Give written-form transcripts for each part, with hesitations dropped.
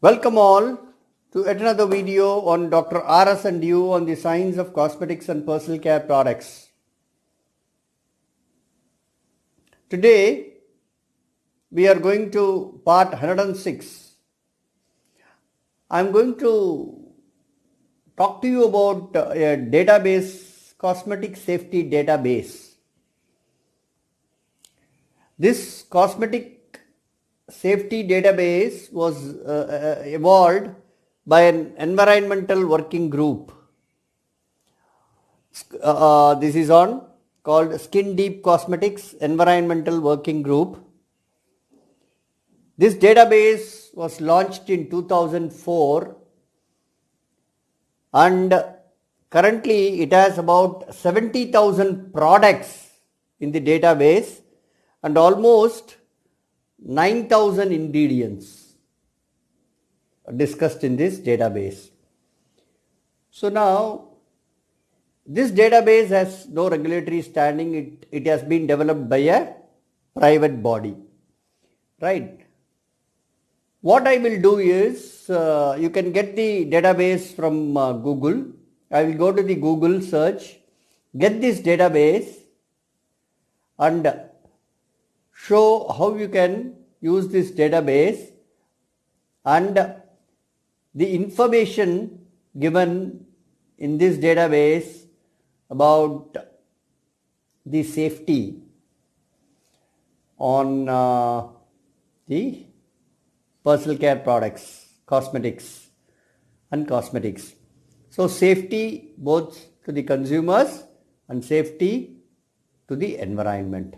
Welcome all to yet another video on Dr. RS and you on the science of cosmetics and personal care products. Today we are going to part 106. I am going to talk to you about a database, cosmetic safety database. This cosmetic safety database was evolved by an environmental working group. This is called Skin Deep Cosmetics Environmental Working Group. This database was launched in 2004 and currently it has about 70,000 products in the database and almost 9,000 ingredients discussed in this database. So now this database has no regulatory standing. It has been developed by a private body, right? What I will do is you can get the database from Google. I will go to the Google search, get this database and show how you can use this database and the information given in this database about the safety on the personal care products, cosmetics and cosmetics. So safety both to the consumers and safety to the environment.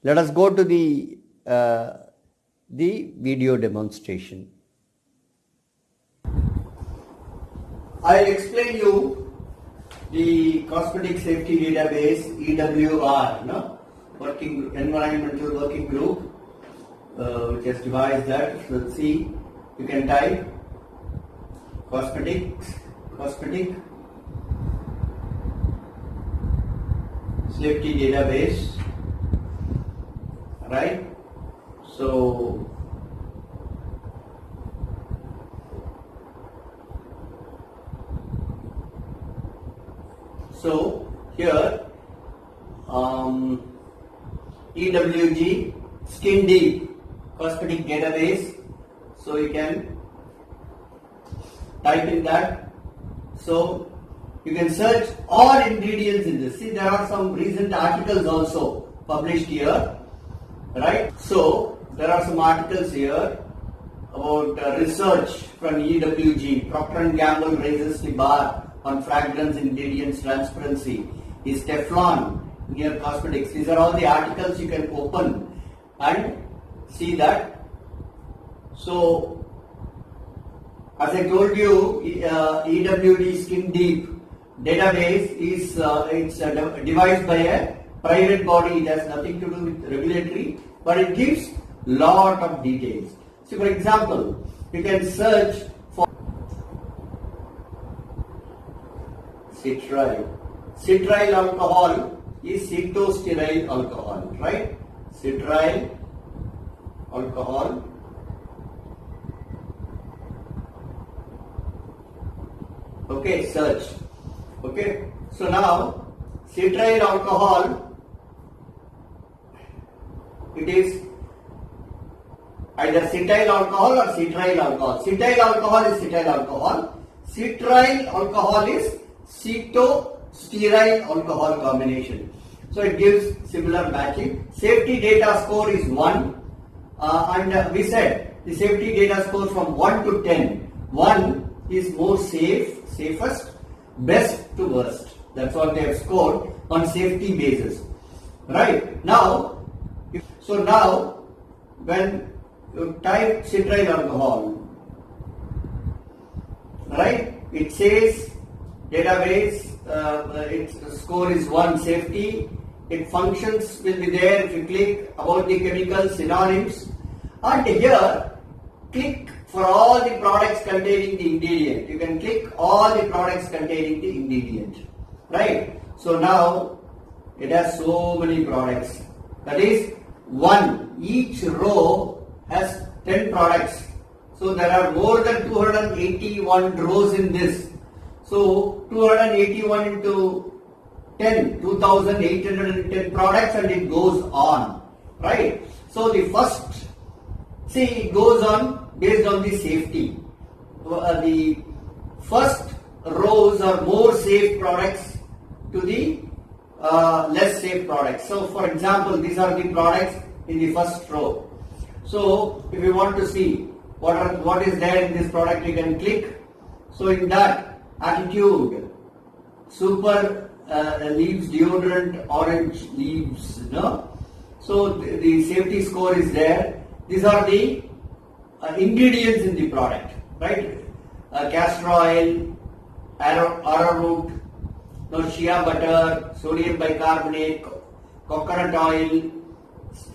Let us go to the video demonstration. I will explain you the cosmetic safety database EWR, environmental working group, which has devised that. So let's see, you can type cosmetic safety database. Right, so here EWG Skin Deep Cosmetic Database. So you can type in that. So you can search all ingredients in this. See, there are some recent articles also published here. Right, so there are some articles here about research from EWG. Procter & Gamble raises the bar on fragrance ingredients transparency. Is Teflon near cosmetics? These are all the articles you can open and see that. So as I told you, EWG Skin Deep database is it's devised by a private body. It has nothing to do with regulatory, but it gives lot of details. So for example, you can search for citral. Citral alcohol is cetostearyl alcohol, right? Citral alcohol. Okay, search. Okay, so now citral alcohol, it is either cetyl alcohol or citral alcohol. Cetyl alcohol is cetyl alcohol. Citral alcohol is cetostearyl alcohol combination. So it gives similar matching. Safety data score is 1 and we said the safety data score from 1 to 10. 1 is more safest, best to worst. That's what they have scored on safety basis. Right, now so now when you type citral alcohol, right, it says database, its score is 1, safety, its functions will be there. If you click about the chemical synonyms, and here click for all the products containing the ingredient. You can click all the products containing the ingredient, right? So now it has so many products. That is, each row has 10 products. So there are more than 281 rows in this. So 281 into 10, 2810 products, and it goes on, right? So the first, see, it goes on based on the safety. The first rows are more safe products to the less safe products. So for example, these are the products in the first row. So if you want to see what is there in this product, you can click. So in that, Attitude Super Leaves Deodorant Orange Leaves, so the safety score is there. These are the ingredients in the product, right? Castor oil, arrowroot, shea butter, sodium bicarbonate, coconut oil,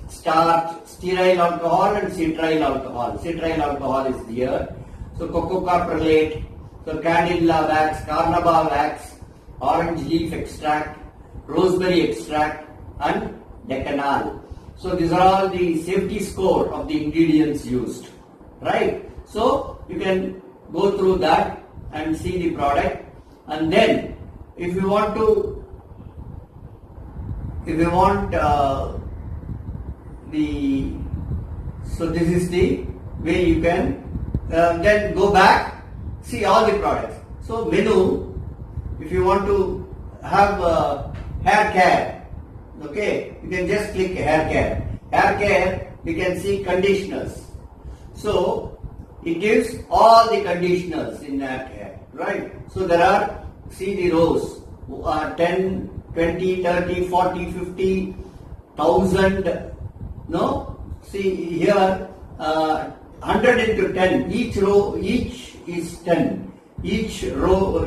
starch, stearyl alcohol, and citral alcohol. Citral alcohol is here. So cocoa perlite, so candela wax, carnauba wax, orange leaf extract, rosemary extract, and decanal. So these are all the safety score of the ingredients used, right? So you can go through that and see the product, and then if you want so this is the way you can then go back, see all the products. So menu, if you want to have hair care, okay, you can just click hair care. Hair care, you can see conditioners. So it gives all the conditioners in hair care, right? So there are, see the rows, 10, 20, 30, 40, 50, 1000, see here 100 into 10, each row, each is 10. Each row,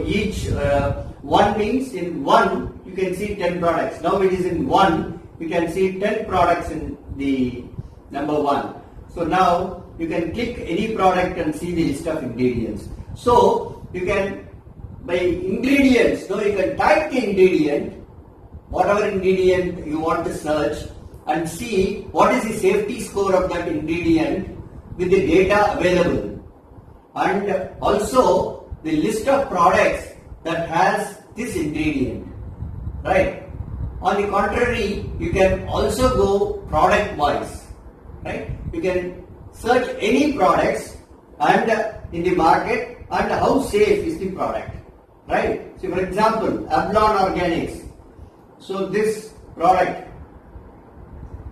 one means in one you can see 10 products. Now it is in one, you can see 10 products in the number one. So now you can click any product and see the list of ingredients. So you can, by ingredients, you can type the ingredient, whatever ingredient you want to search, and see what is the safety score of that ingredient with the data available, and also the list of products that has this ingredient, right? On the contrary, you can also go product wise, right? You can search any products and in the market and how safe is the product, right? So for example, Avalon Organics. So this product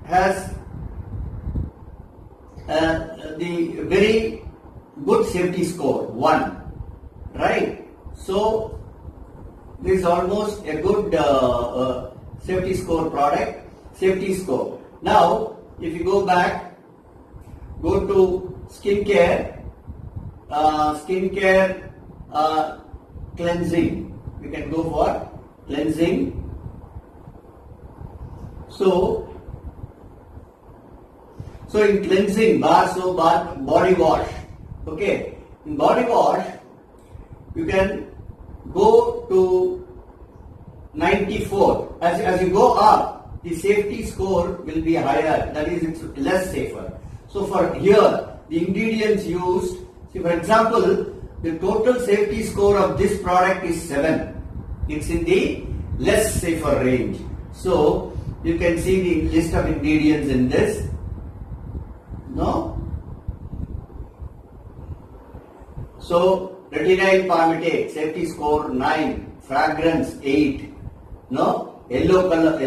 has the very good safety score 1, right? So this is almost a good safety score product, safety score. Now if you go back, go to skincare, cleansing, we can go for cleansing. So in cleansing, bar soap, body wash, okay, in body wash you can go to 94. As you go up, the safety score will be higher, that is, it's less safer. So for here, the ingredients used, see for example, the total safety score of this product is 7. It's in the less safer range. So you can see the list of ingredients in this. So retinyl palmitate, safety score 9, fragrance 8, yellow color,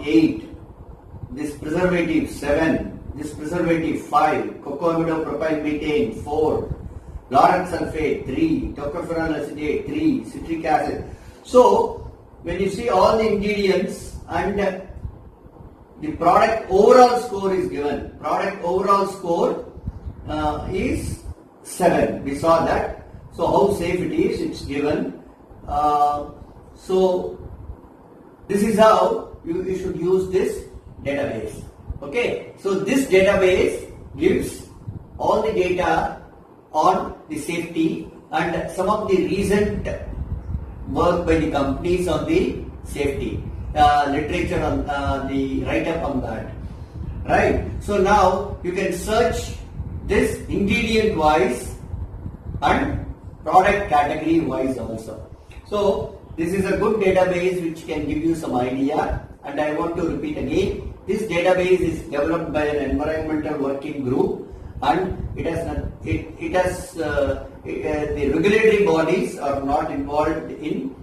8, this preservative 7, this preservative 5, cocoamidopropyl betaine 4, laureth sulfate 3, tocopherol acetate 3, citric acid. So when you see all the ingredients and the product overall score is given, product overall score is 7. We saw that. So how safe it is, it's given. So this is how you should use this database. Okay. So this database gives all the data on the safety and some of the recent work by the companies on the safety, literature on the write-up on that. right? So now you can search this ingredient wise and product category wise also. So this is a good database which can give you some idea, and I want to repeat again, this database is developed by an environmental working group, and the regulatory bodies are not involved in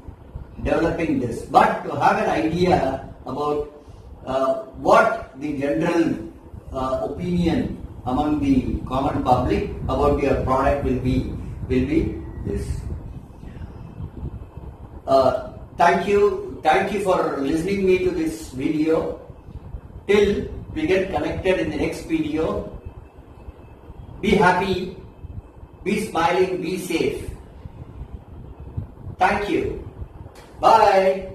developing this, but to have an idea about what the general opinion among the common public about your product will be this. Thank you for listening me to this video. Till we get connected in the next video, be happy, be smiling, be safe. Thank you. Bye.